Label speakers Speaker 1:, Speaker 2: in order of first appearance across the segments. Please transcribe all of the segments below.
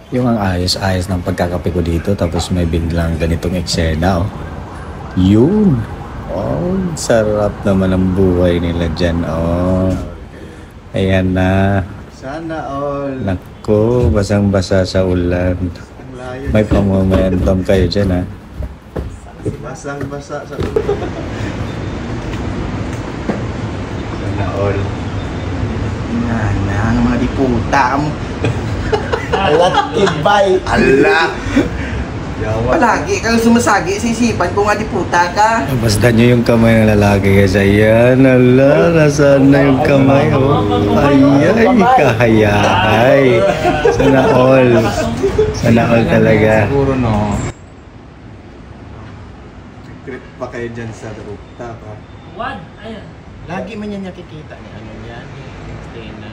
Speaker 1: Yung ang ayos-ayos ng pagkakape ko dito tapos may biglang ganitong eksena, oh. Yun. Oh, sarap naman ang buhay nila dyan, oh. Ayan na.
Speaker 2: Sana all.
Speaker 1: Naku, basang-basa sa ulan. May pamamayantom kayo dyan, ha?
Speaker 2: Basang-basa sa ulan. Sana all.
Speaker 3: Nga ang mga diputa mo. Alat ibay.
Speaker 2: Allah!
Speaker 3: Palagi kang sumasagi sa isipan ko nga diputa ka.
Speaker 1: Basta nyo yung kamay ng lalaki kasi ayan, ala, nasaan na yung kamay, oh. Ay, kahayahay. Sana all. Sana all talaga.
Speaker 2: Siguro no. Trip pa kayo dyan sa rooftop, ha?
Speaker 4: Wad, ayan.
Speaker 3: Lagi man yan nakikita ni ano yan, ni Stena.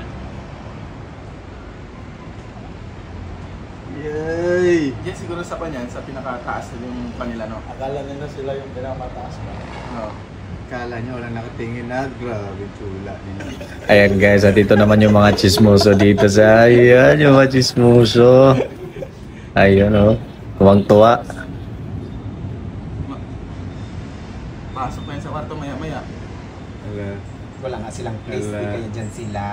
Speaker 2: Yay!
Speaker 5: Yan siguro sa kanyan, sa pinakataas na yung kanila, no?
Speaker 2: Akala nila sila yung pinakamataas ba? Oo. Akala nyo walang nakatingin na, grabe tula nila.
Speaker 1: Ayan guys, at ito naman yung mga chismoso dito sa, ayan, yung mga chismoso. Ayun, oh. Tuwang-tuwa.
Speaker 5: Pasok na yan sa kwarto maya-maya.
Speaker 2: Ala.
Speaker 3: Wala nga silang place,
Speaker 2: Ala.
Speaker 3: di kaya dyan sila.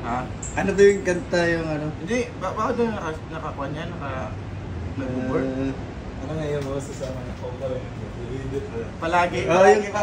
Speaker 5: Ha?
Speaker 2: Ano ba yung kanta yung ano?
Speaker 5: Hindi, bakit doon nakakuha niya? Nag-board?
Speaker 2: Ano nga yung mga sasama na cover?
Speaker 5: Palagi,
Speaker 2: Oh,
Speaker 5: palagi,
Speaker 2: yung